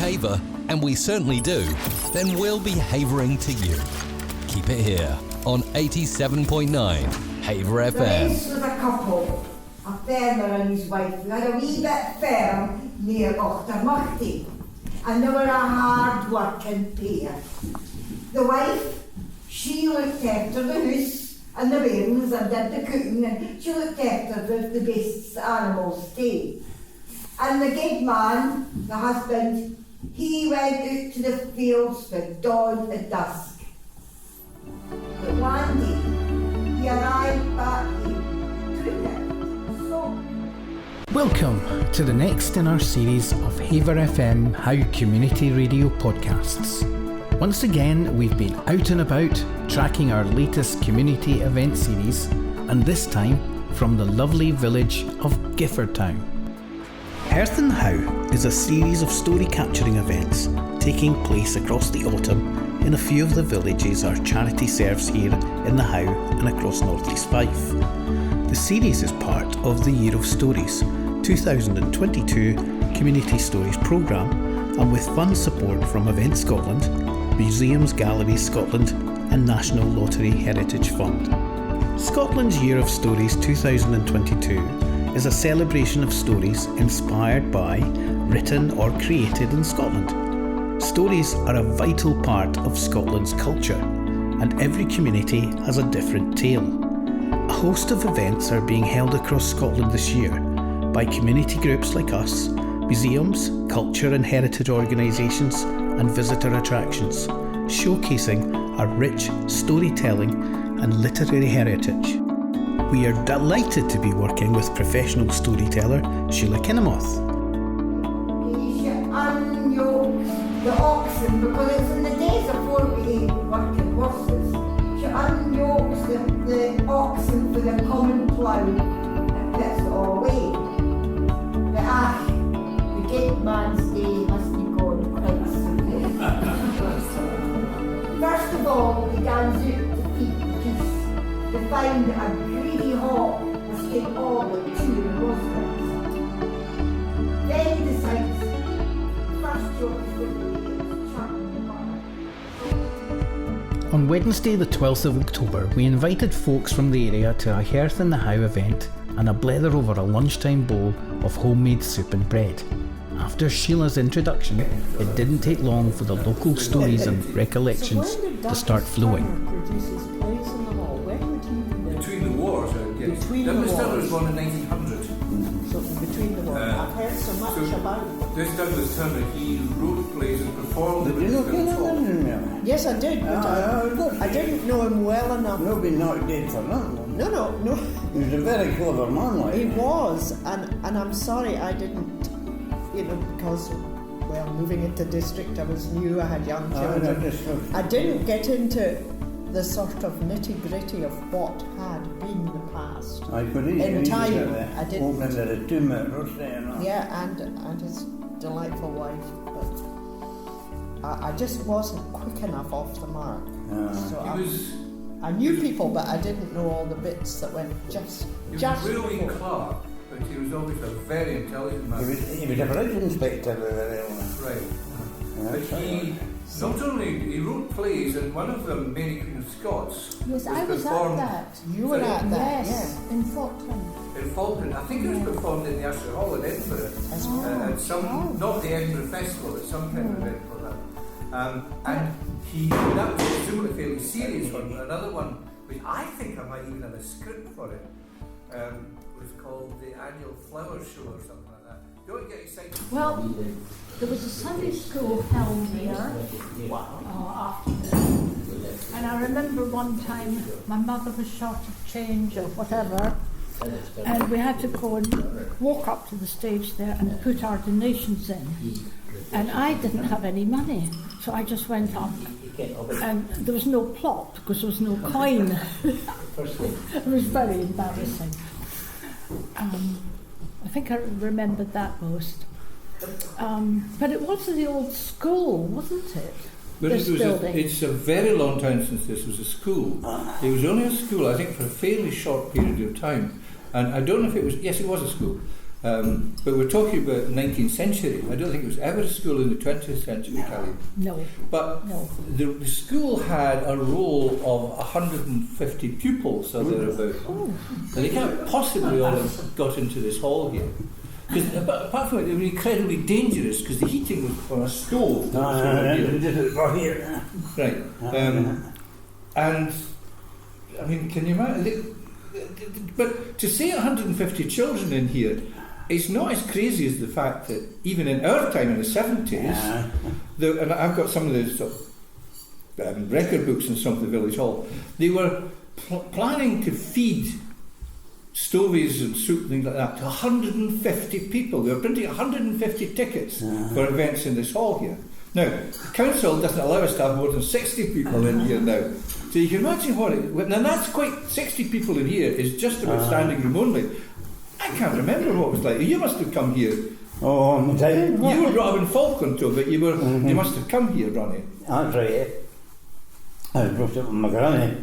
behaviour, and we certainly do, then we'll be havering to you. Keep it here on 87.9 Haver FM. This was a couple, a farmer and his wife, who had a wee bit farm near Auchtermuchty, and they were a hard-working pair. The wife, she looked after the house and the bairns and did the cooking, and she looked after the beasts, animals too. And the good man, the husband, he went out to the fields for dawn at dusk. But one day, he arrived back home, took it, so... Welcome to the next in our series of Haver FM Howe Community Radio podcasts. Once again, we've been out and about tracking our latest community event series, and this time from the lovely village of Giffordtown. Hearth and Howe is a series of story capturing events taking place across the autumn in a few of the villages our charity serves here in the Howe and across North East Fife. The series is part of the Year of Stories 2022 Community Stories programme, and with fund support from EventScotland, MuseumsGalleriesScotland and National Lottery Heritage Fund. Scotland's Year of Stories 2022 is a celebration of stories inspired by, written or created in Scotland. Stories are a vital part of Scotland's culture, and every community has a different tale. A host of events are being held across Scotland this year by community groups like us, museums, culture and heritage organisations and visitor attractions, showcasing our rich storytelling and literary heritage. We are delighted to be working with professional storyteller Sheila Kinnamoth. He should unyoke the oxen, because it's in the days before we working horses. She unyokes the oxen for the common plough and puts it all away. But the dead man's day must be gone quite soon. First of all, he goes out to feed the geese. To find a greedy hawk must take all the two rosebuds. Then he decides the first job is going to be chopping the butter. On Wednesday the 12th of October, we invited folks from the area to a Hearth and the Howe event and a blether over a lunchtime bowl of homemade soup and bread. After Sheila's introduction, it didn't take long for the local stories and recollections to start flowing. Between the wars, I guess. Douglas Turner was born in 1900. So between the wars, I've heard so much about it. This Douglas Turner, he wrote plays and performed them. Did you know him? Yes, I did, but I didn't know him well enough. Nobody not dead for nothing. No. He was a very clever man, like. He was, and I'm sorry I didn't, because, well, moving into district, I was new, I had young children. I didn't get into the sort of nitty-gritty of what had been the past. I could eat in time. I didn't. Opening the two-minute roast there. Yeah, and his delightful wife, but I just wasn't quick enough off the mark. So I knew people, but I didn't know all the bits that went just. He was a brilliant clerk, but he was always a very intelligent man. He was a bridge inspector. Right. But he not only he wrote plays, and one of them, Mary Queen of Scots. Yes, I was at that. You were at that. Yes, in Falkland. In Falkland, I think it was performed in the Usher Hall in Edinburgh, at some, not the Edinburgh Festival, but some kind of event for that. And that was presumably a fairly serious one. But another one, which I think I might even have a script for it, was called the Annual Flower Show or something like that. Don't get excited. Well, there was a Sunday school held here afternoon, and I remember one time my mother was short of change or whatever, and we had to go and walk up to the stage there and put our donations in, and I didn't have any money, so I just went up, and there was no plot because there was no coin. It was very embarrassing. I think I remembered that most. But it was the old school, wasn't it? But it's a very long time since this was a school. It was only a school, I think, for a fairly short period of time. And I don't know if it was... Yes, it was a school. But we're talking about the 19th century. I don't think there was ever a school in the 20th century, Kelly. No. But No. the school had a roll of 150 pupils or thereabouts. And they can't possibly all have got into this hall here. Because apart from it, they were incredibly dangerous because the heating was on a stove. Right. And, I mean, can you imagine? But to say 150 children in here, it's not as crazy as the fact that even in our time in the 70s, and I've got some of those sort of, record books in some of the village hall, they were planning to feed stovies and soup and things like that to 150 people. They were printing 150 tickets for events in this hall here. Now, the council doesn't allow us to have more than 60 people in here now. So you can imagine what it is. And that's quite, 60 people in here is just about standing room only. I can't remember what it was like. You must have come here. Oh, I'm telling you. You were brought up in Falkland, but you were. You must have come here, Ronnie. That's right. I was brought up with my granny.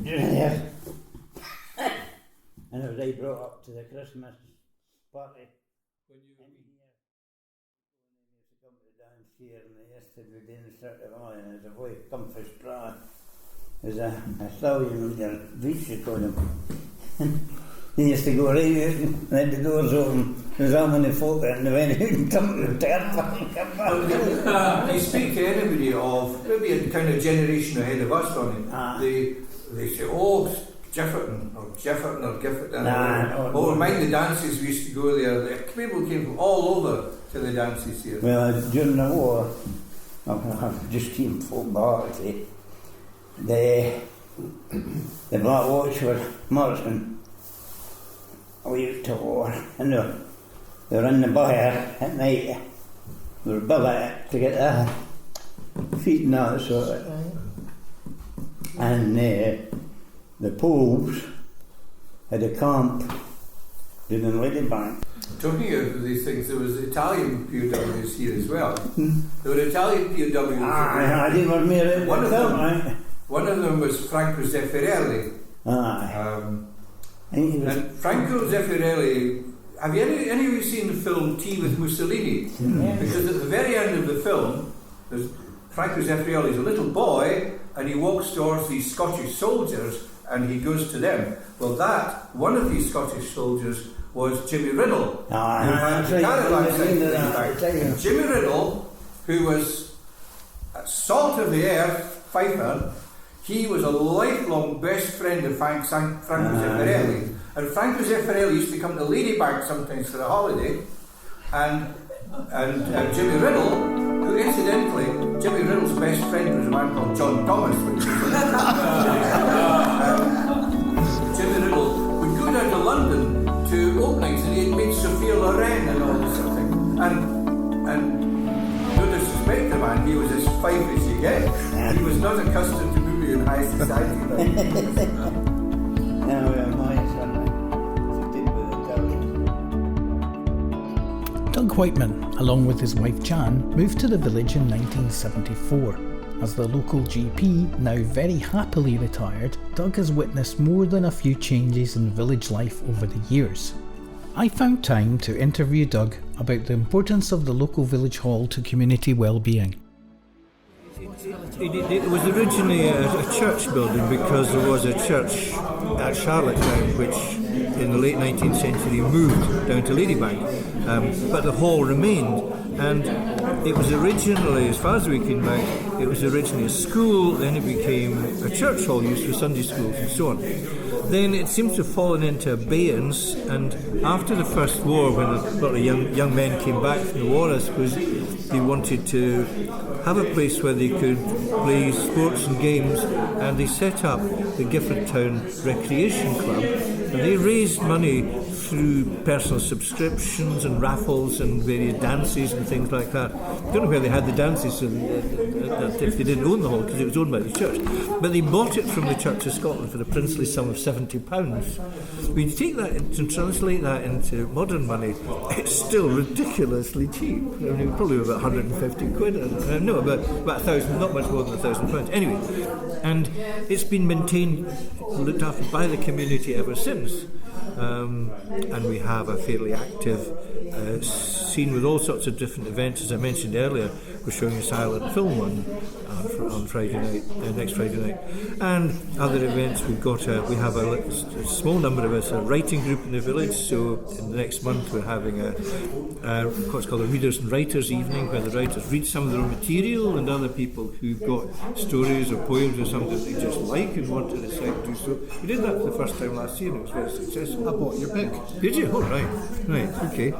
Yeah. And I was brought up to the Christmas party. When you were used to come to the dance here, and yesterday we didn't start the morning, and there's a boy come for spray. There's a stallion with a breech on him. He used to go right out and let the doors open. There's how many folk there, and they went out and come to the turnpike and come back. You speak to anybody of maybe a kind of generation ahead of us, Ronnie. They say, oh, Giffordtown or Giffordtown. Oh, mind the dances, we used to go there. The people came from all over to the dances here. Well, during the war, I just came from Bartley. The Black Watch were marching away to war, and they were in the byre at night. They were bivouac to get their feet and that sort of thing. And the Poles had a camp down in Ladybank. Talking of these things, there was Italian POWs here as well. There were Italian POWs. I didn't want me to one of them was Franco Zeffirelli. And Franco Zeffirelli, have any of you seen the film Tea with Mussolini? Because at the very end of the film, there's Franco Zeffirelli is a little boy, and he walks towards these Scottish soldiers, and he goes to them. Well, one of these Scottish soldiers was Jimmy Riddle. Jimmy Riddle, who was salt of the earth fifer, he was a lifelong best friend of Franco Zeffirelli. And Franco Zeffirelli used to come to Ladybank sometimes for a holiday, and Jimmy Riddle, who incidentally, Jimmy Riddle's best friend was a man called John Thomas. Jimmy Riddle would go down to London to openings, and he had made Sophia Loren and all this sort of thing. And no disrespect the man, he was as fife as you get. He was not accustomed to moving in high society. Doug Whiteman, along with his wife Jan, moved to the village in 1974. As the local GP, now very happily retired, Doug has witnessed more than a few changes in village life over the years. I found time to interview Doug about the importance of the local village hall to community well-being. It was originally a church building because there was a church at Charlottetown which in the late 19th century moved down to Ladybank, but the hall remained, and it was originally, as far as we can back, it was originally a school, then it became a church hall used for Sunday schools and so on. Then it seems to have fallen into abeyance, and after the First War, when a lot of young men came back from the war, I suppose they wanted to have a place where they could play sports and games, and they set up the Giffordtown Recreation Club, and they raised money through personal subscriptions and raffles and various dances and things like that. I don't know where they had the dances if they didn't own the hall, because it was owned by the church. But they bought it from the Church of Scotland for the princely sum of £70. When you take that and translate that into modern money, it's still ridiculously cheap. I mean, probably about 150 quid. No, about 1,000, not much more than £1,000. Anyway, and it's been maintained, looked after by the community ever since. and we have a fairly active scene with all sorts of different events. As I mentioned earlier, we're showing a silent film on Friday night, next Friday night, and other events. We have a small number of us, a writing group in the village. So in the next month we're having what's called a Readers and Writers evening, where the writers read some of their own material, and other people who've got stories or poems or something that they just like and want to recite do so. We did that for the first time last year and it was very successful. I bought your book. Did you? Oh, right, okay.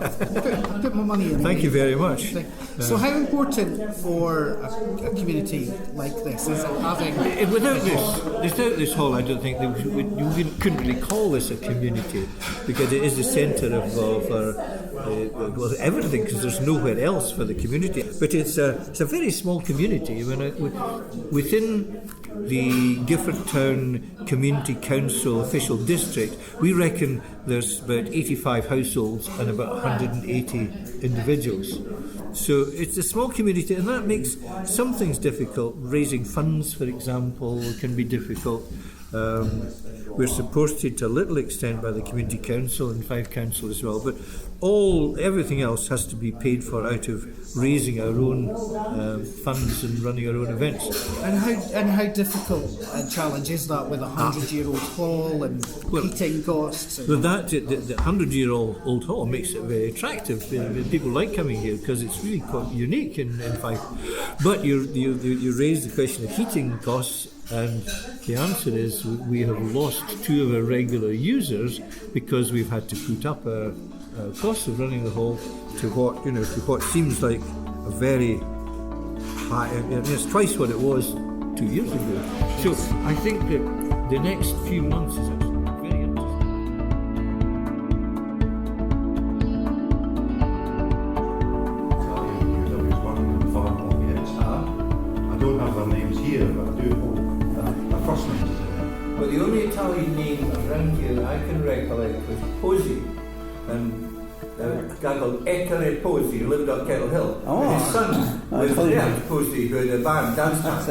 Put my money in. Thank you very much. So how important for a community like this is it having... Without this hall, I don't think you couldn't really call this a community, because it is the centre of everything, because there's nowhere else for the community. But it's a very small community. I mean, within the Giffordtown Community Council official district, we reckon there's about 85 households and about 180 individuals. So it's a small community, and that makes some things difficult. Raising funds, for example, can be difficult. We're supported to a little extent by the Community Council and Fife Council as well, but everything else has to be paid for out of raising our own funds and running our own events. And how difficult a challenge is that with a 100-year-old hall and heating costs? Well, the 100-year-old hall makes it very attractive. People like coming here because it's really quite unique in Fife. But you raise the question of heating costs, and the answer is we have lost 2 of our regular users because we've had to put up a cost of running the hall to what seems like a very high. It's twice what it was 2 years ago. So I think that the next few months is actually very interesting. I don't have their names here, but I do know their first names is in there. Well, the only Italian name around here that I can recollect was Pozzi, and a guy called Ecare Pozzi, who lived up Kettle Hill. Oh, and his son was Pozzi, who had a band, dance band.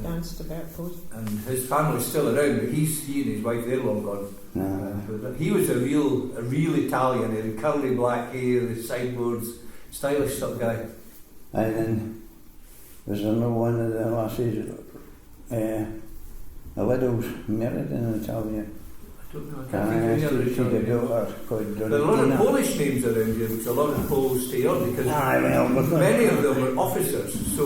Danced about Pozzi. And his family's still around, but he and his wife, they're long gone. But he was a real Italian. He had curly black hair, the sideboards, stylish sort of guy. And then there's another one of the lassies, a widow's married in Italian. I don't know, I can't think of any other Italian. There are a lot of Polish names around here, which a lot of Poles stay on, because many of them were officers, so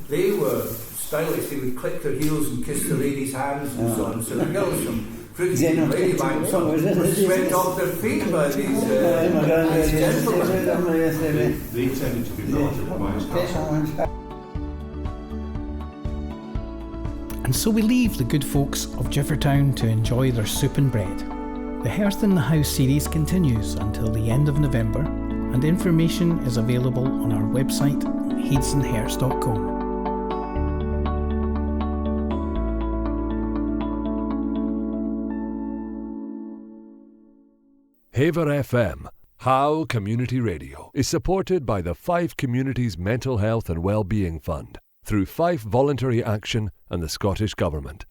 they were stylish. They would click their heels and kiss the ladies' hands and so on. So the girls from pretty lady bands were swept off their feet by these gentlemen. They tended to be relative wise. And so we leave the good folks of Giffordtown to enjoy their soup and bread. The Hearth and Howe series continues until the end of November, and information is available on our website, heidsandherts.com. Hever FM, Howe Community Radio, is supported by the Fife Communities Mental Health and Wellbeing Fund through Fife Voluntary Action and the Scottish Government.